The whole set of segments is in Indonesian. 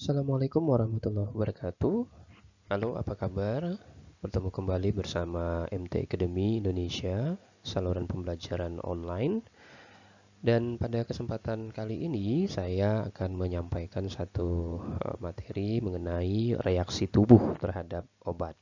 Assalamualaikum warahmatullahi wabarakatuh. Halo, apa kabar? Bertemu kembali bersama MT Academy Indonesia, saluran pembelajaran online. Dan pada kesempatan kali ini saya akan menyampaikan satu materi mengenai reaksi tubuh terhadap obat.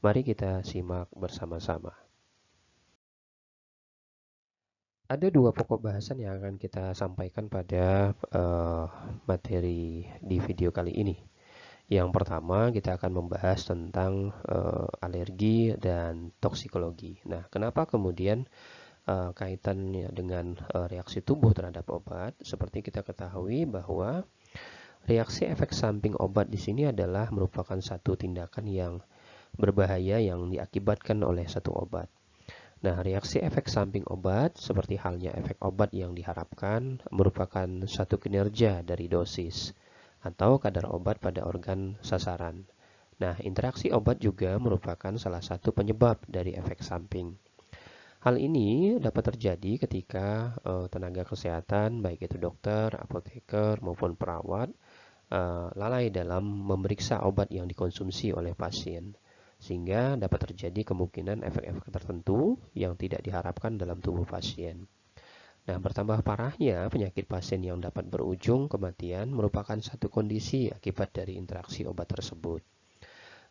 Mari kita simak bersama-sama. Ada dua pokok bahasan yang akan kita sampaikan pada materi di video kali ini. Yang pertama, kita akan membahas tentang alergi dan toksikologi. Nah, kenapa kemudian kaitannya dengan reaksi tubuh terhadap obat? Seperti kita ketahui bahwa reaksi efek samping obat di sini adalah merupakan satu tindakan yang berbahaya yang diakibatkan oleh satu obat. Nah, reaksi efek samping obat, seperti halnya efek obat yang diharapkan, merupakan satu kinerja dari dosis atau kadar obat pada organ sasaran. Nah, interaksi obat juga merupakan salah satu penyebab dari efek samping. Hal ini dapat terjadi ketika tenaga kesehatan, baik itu dokter, apoteker, maupun perawat, lalai dalam memeriksa obat yang dikonsumsi oleh pasien, sehingga dapat terjadi kemungkinan efek-efek tertentu yang tidak diharapkan dalam tubuh pasien. Nah, bertambah parahnya penyakit pasien yang dapat berujung kematian merupakan satu kondisi akibat dari interaksi obat tersebut.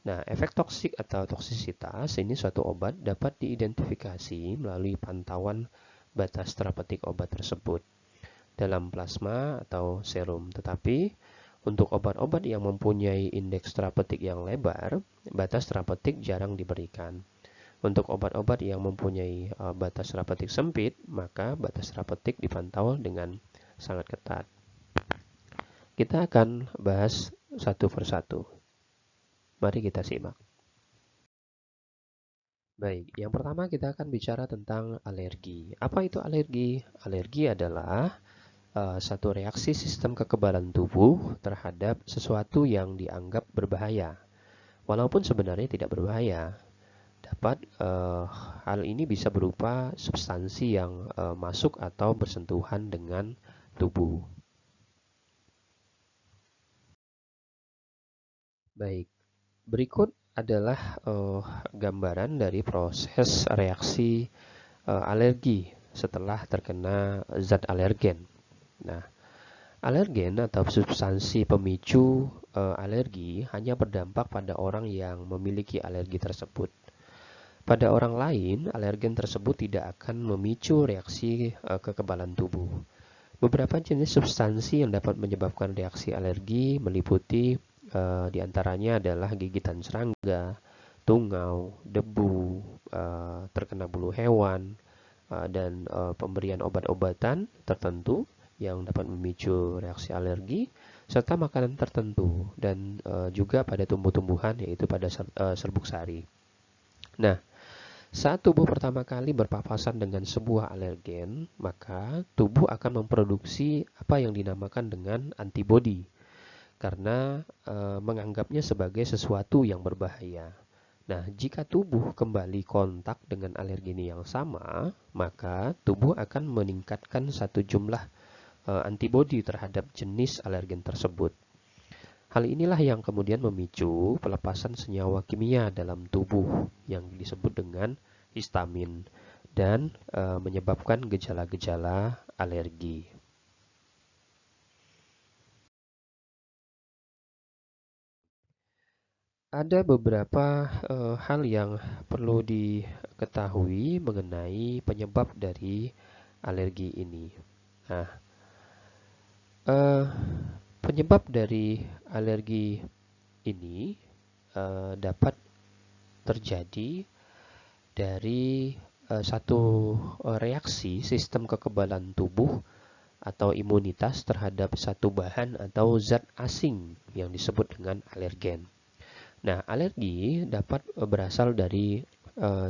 Nah, efek toksik atau toksisitas ini suatu obat dapat diidentifikasi melalui pantauan batas terapeutik obat tersebut dalam plasma atau serum. Tetapi untuk obat-obat yang mempunyai indeks terapeutik yang lebar, batas terapeutik jarang diberikan. Untuk obat-obat yang mempunyai batas terapeutik sempit, maka batas terapeutik dipantau dengan sangat ketat. Kita akan bahas satu persatu. Mari kita simak. Baik, yang pertama kita akan bicara tentang alergi. Apa itu alergi? Alergi adalah satu reaksi sistem kekebalan tubuh terhadap sesuatu yang dianggap berbahaya. Walaupun sebenarnya tidak berbahaya, dapat hal ini bisa berupa substansi yang masuk atau bersentuhan dengan tubuh. Baik, berikut adalah gambaran dari proses reaksi alergi setelah terkena zat alergen. Nah, alergen atau substansi pemicu alergi hanya berdampak pada orang yang memiliki alergi tersebut. Pada orang lain, alergen tersebut tidak akan memicu reaksi kekebalan tubuh. Beberapa jenis substansi yang dapat menyebabkan reaksi alergi meliputi diantaranya adalah gigitan serangga, tungau, debu, terkena bulu hewan, dan pemberian obat-obatan tertentu yang dapat memicu reaksi alergi, serta makanan tertentu, dan juga pada tumbuh-tumbuhan, yaitu pada serbuk sari. Nah, saat tubuh pertama kali berpapasan dengan sebuah alergen, maka tubuh akan memproduksi apa yang dinamakan dengan antibodi, karena menganggapnya sebagai sesuatu yang berbahaya. Nah, jika tubuh kembali kontak dengan alergen yang sama, maka tubuh akan meningkatkan satu jumlah antibodi terhadap jenis alergen tersebut. Hal inilah yang kemudian memicu pelepasan senyawa kimia dalam tubuh yang disebut dengan histamin dan menyebabkan gejala-gejala alergi. Ada beberapa hal yang perlu diketahui mengenai penyebab dari alergi ini. Nah, penyebab dari alergi ini dapat terjadi dari satu reaksi sistem kekebalan tubuh atau imunitas terhadap satu bahan atau zat asing yang disebut dengan alergen. Nah, alergi dapat berasal dari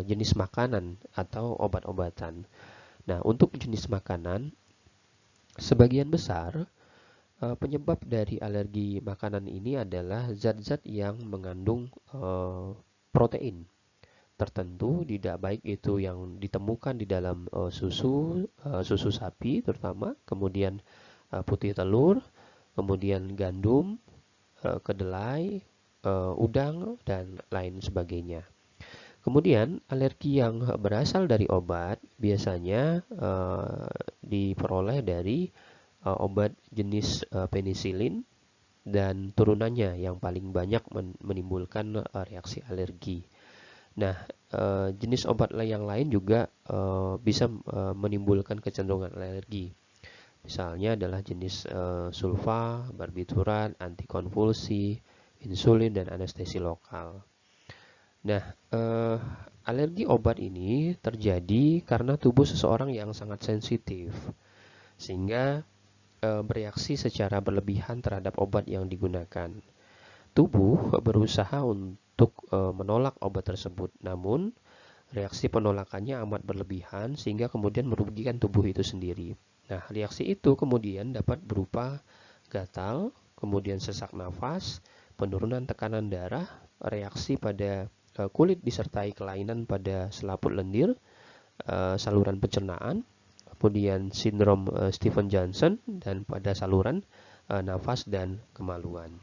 jenis makanan atau obat-obatan. Nah, untuk jenis makanan, sebagian besar penyebab dari alergi makanan ini adalah zat-zat yang mengandung protein tertentu, tidak baik itu yang ditemukan di dalam susu sapi terutama, kemudian putih telur, kemudian gandum, kedelai, udang, dan lain sebagainya. Kemudian alergi yang berasal dari obat biasanya diperoleh dari obat jenis penisilin dan turunannya yang paling banyak menimbulkan reaksi alergi. Nah, jenis obat yang lain juga bisa menimbulkan kecenderungan alergi. Misalnya adalah jenis sulfa, barbiturat, antikonvulsi, insulin, dan anestesi lokal. Nah, alergi obat ini terjadi karena tubuh seseorang yang sangat sensitif, sehingga bereaksi secara berlebihan terhadap obat yang digunakan. Tubuh berusaha untuk menolak obat tersebut, namun reaksi penolakannya amat berlebihan sehingga kemudian merugikan tubuh itu sendiri. Nah, reaksi itu kemudian dapat berupa gatal, kemudian sesak nafas, penurunan tekanan darah, reaksi pada kulit disertai kelainan pada selaput lendir, saluran pencernaan, kemudian sindrom Stevens-Johnson, dan pada saluran nafas dan kemaluan.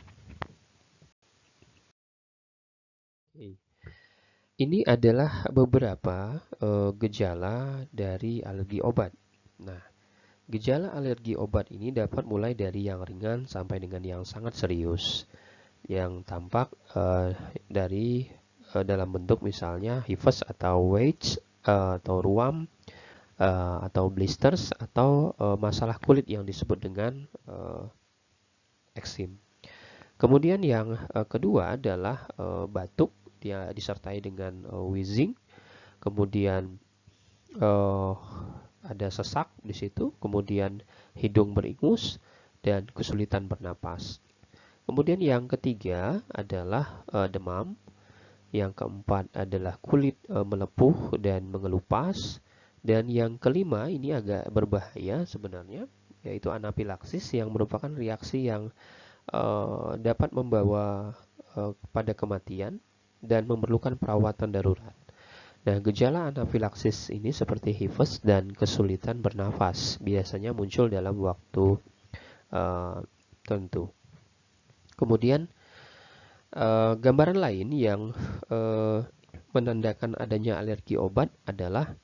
Ini adalah beberapa gejala dari alergi obat. Nah, gejala alergi obat ini dapat mulai dari yang ringan sampai dengan yang sangat serius, yang tampak dari dalam bentuk misalnya hives atau wedge atau ruam atau blisters atau masalah kulit yang disebut dengan eksim. Kemudian yang kedua adalah batuk, dia disertai dengan wheezing, kemudian ada sesak di situ, kemudian hidung beringus dan kesulitan bernapas. Kemudian yang ketiga adalah demam, yang keempat adalah kulit melepuh dan mengelupas, dan yang kelima ini agak berbahaya sebenarnya, yaitu anafilaksis yang merupakan reaksi yang dapat membawa pada kematian dan memerlukan perawatan darurat. Nah, gejala anafilaksis ini seperti hives dan kesulitan bernafas biasanya muncul dalam waktu tertentu. Kemudian gambaran lain yang menandakan adanya alergi obat adalah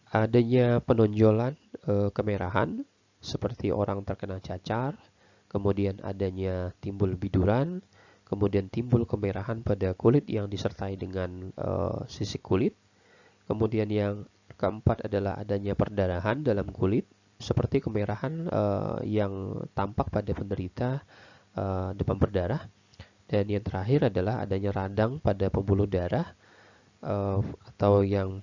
adanya penonjolan kemerahan seperti orang terkena cacar, kemudian adanya timbul biduran, kemudian timbul kemerahan pada kulit yang disertai dengan sisik kulit. Kemudian yang keempat adalah adanya perdarahan dalam kulit, seperti kemerahan yang tampak pada penderita demam berdarah. Dan yang terakhir adalah adanya radang pada pembuluh darah atau yang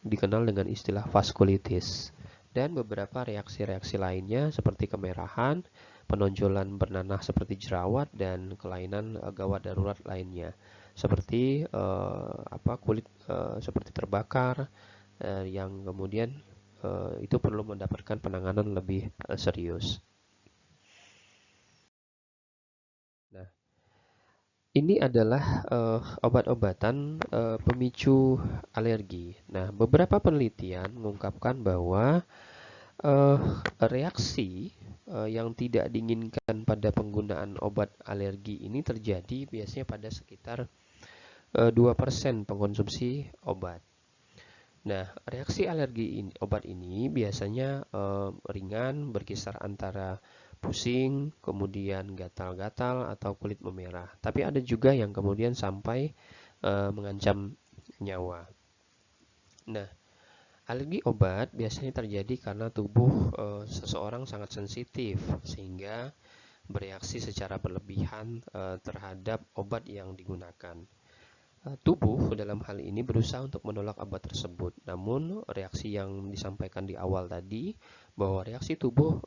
dikenal dengan istilah vaskulitis. Dan beberapa reaksi-reaksi lainnya seperti kemerahan, penonjolan bernanah seperti jerawat, dan kelainan gawat darurat lainnya seperti kulit seperti terbakar yang kemudian itu perlu mendapatkan penanganan lebih serius. Nah, ini adalah obat-obatan pemicu alergi. Nah, beberapa penelitian mengungkapkan bahwa reaksi yang tidak diinginkan pada penggunaan obat alergi ini terjadi biasanya pada sekitar 2% pengkonsumsi obat. Nah, reaksi alergi obat ini biasanya ringan, berkisar antara pusing, kemudian gatal-gatal atau kulit memerah. Tapi ada juga yang kemudian sampai mengancam nyawa. Nah, alergi obat biasanya terjadi karena tubuh seseorang sangat sensitif sehingga bereaksi secara berlebihan terhadap obat yang digunakan. Tubuh dalam hal ini berusaha untuk menolak obat tersebut. Namun reaksi yang disampaikan di awal tadi bahwa reaksi tubuh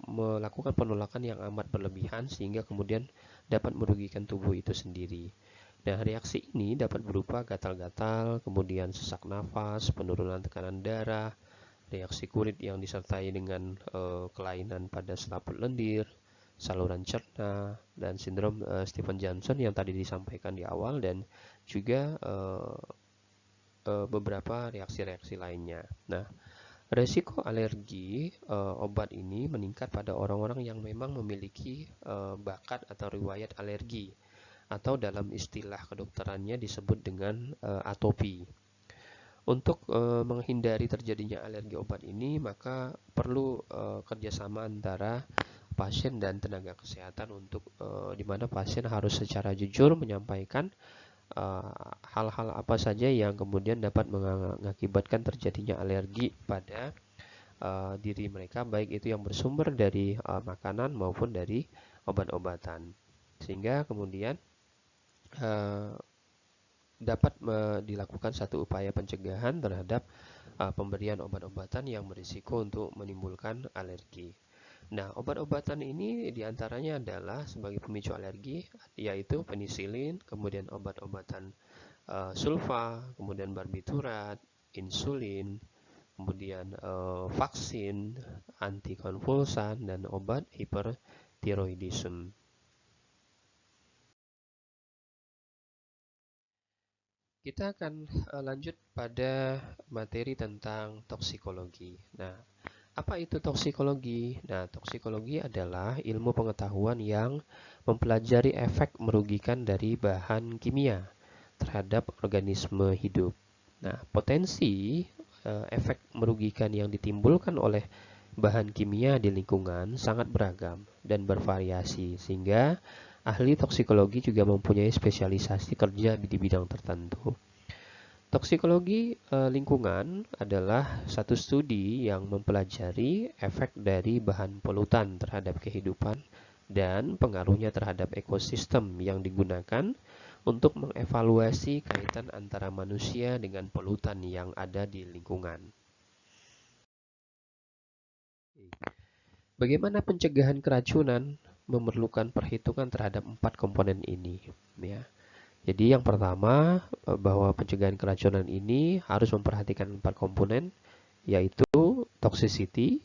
melakukan penolakan yang amat berlebihan sehingga kemudian dapat merugikan tubuh itu sendiri. Nah, reaksi ini dapat berupa gatal-gatal, kemudian sesak nafas, penurunan tekanan darah, reaksi kulit yang disertai dengan kelainan pada selaput lendir, saluran cerna, dan sindrom Stevens-Johnson yang tadi disampaikan di awal, dan juga beberapa reaksi-reaksi lainnya. Nah, Resiko alergi obat ini meningkat pada orang-orang yang memang memiliki bakat atau riwayat alergi, atau dalam istilah kedokterannya disebut dengan atopi. Untuk menghindari terjadinya alergi obat ini, maka perlu kerjasama antara pasien dan tenaga kesehatan untuk di mana pasien harus secara jujur menyampaikan hal-hal apa saja yang kemudian dapat mengakibatkan terjadinya alergi pada diri mereka, baik itu yang bersumber dari makanan maupun dari obat-obatan, sehingga kemudian dapat dilakukan satu upaya pencegahan terhadap pemberian obat-obatan yang berisiko untuk menimbulkan alergi. Nah, obat-obatan ini diantaranya adalah sebagai pemicu alergi, yaitu penisilin, kemudian obat-obatan sulfa, kemudian barbiturat, insulin, kemudian vaksin, antikonvulsan, dan obat hipertiroidisme. Kita akan lanjut pada materi tentang toksikologi. Nah, apa itu toksikologi? Nah, toksikologi adalah ilmu pengetahuan yang mempelajari efek merugikan dari bahan kimia terhadap organisme hidup. Nah, potensi efek merugikan yang ditimbulkan oleh bahan kimia di lingkungan sangat beragam dan bervariasi, sehingga ahli toksikologi juga mempunyai spesialisasi kerja di bidang tertentu. Toksikologi lingkungan adalah satu studi yang mempelajari efek dari bahan polutan terhadap kehidupan dan pengaruhnya terhadap ekosistem yang digunakan untuk mengevaluasi kaitan antara manusia dengan polutan yang ada di lingkungan. Bagaimana pencegahan keracunan memerlukan perhitungan terhadap 4 komponen ini, ya. Jadi yang pertama, bahwa pencegahan keracunan ini harus memperhatikan 4 komponen, yaitu toxicity,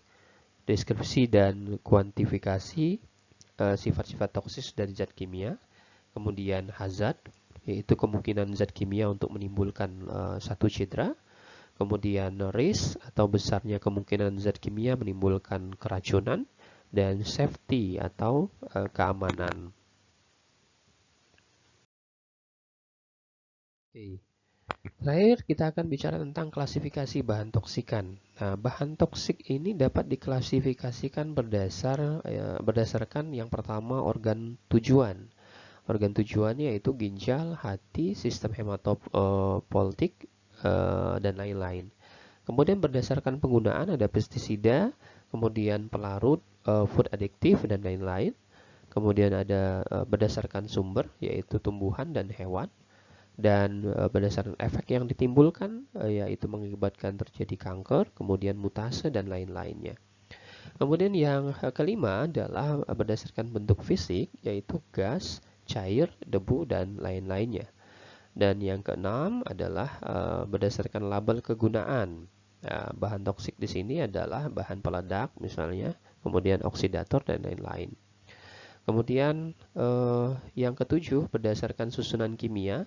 deskripsi dan kuantifikasi sifat-sifat toksis dari zat kimia, kemudian hazard, yaitu kemungkinan zat kimia untuk menimbulkan satu cedera, kemudian risk atau besarnya kemungkinan zat kimia menimbulkan keracunan, dan safety atau keamanan. Oke. Terakhir kita akan bicara tentang klasifikasi bahan toksikan. Nah, bahan toksik ini dapat diklasifikasikan berdasarkan yang pertama organ tujuan. Organ tujuannya yaitu ginjal, hati, sistem hematopoietik, dan lain-lain. Kemudian berdasarkan penggunaan ada pestisida, kemudian pelarut, food additive, dan lain-lain. Kemudian ada berdasarkan sumber, yaitu tumbuhan dan hewan. Dan berdasarkan efek yang ditimbulkan, yaitu mengakibatkan terjadi kanker, kemudian mutase, dan lain-lainnya. Kemudian yang kelima adalah berdasarkan bentuk fisik, yaitu gas, cair, debu, dan lain-lainnya. Dan yang keenam adalah berdasarkan label kegunaan. Bahan toksik di sini adalah bahan peledak misalnya, kemudian oksidator dan lain-lain. Kemudian yang ketujuh berdasarkan susunan kimia.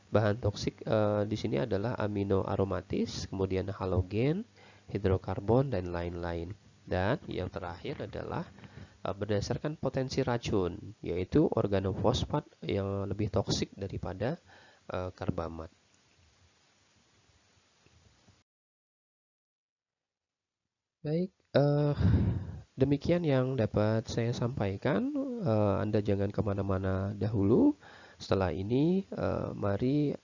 Bahan toksik di sini adalah amino aromatis, kemudian halogen, hidrokarbon, dan lain-lain. Dan yang terakhir adalah berdasarkan potensi racun, yaitu organofosfat yang lebih toksik daripada karbamat. Baik, demikian yang dapat saya sampaikan. Anda jangan kemana-mana dahulu. Setelah ini, mari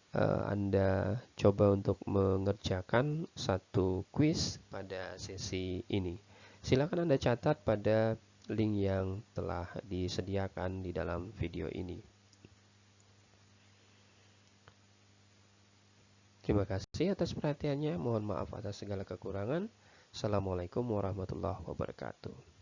Anda coba untuk mengerjakan satu kuis pada sesi ini. Silakan Anda catat pada link yang telah disediakan di dalam video ini. Terima kasih atas perhatiannya. Mohon maaf atas segala kekurangan. Assalamualaikum warahmatullahi wabarakatuh.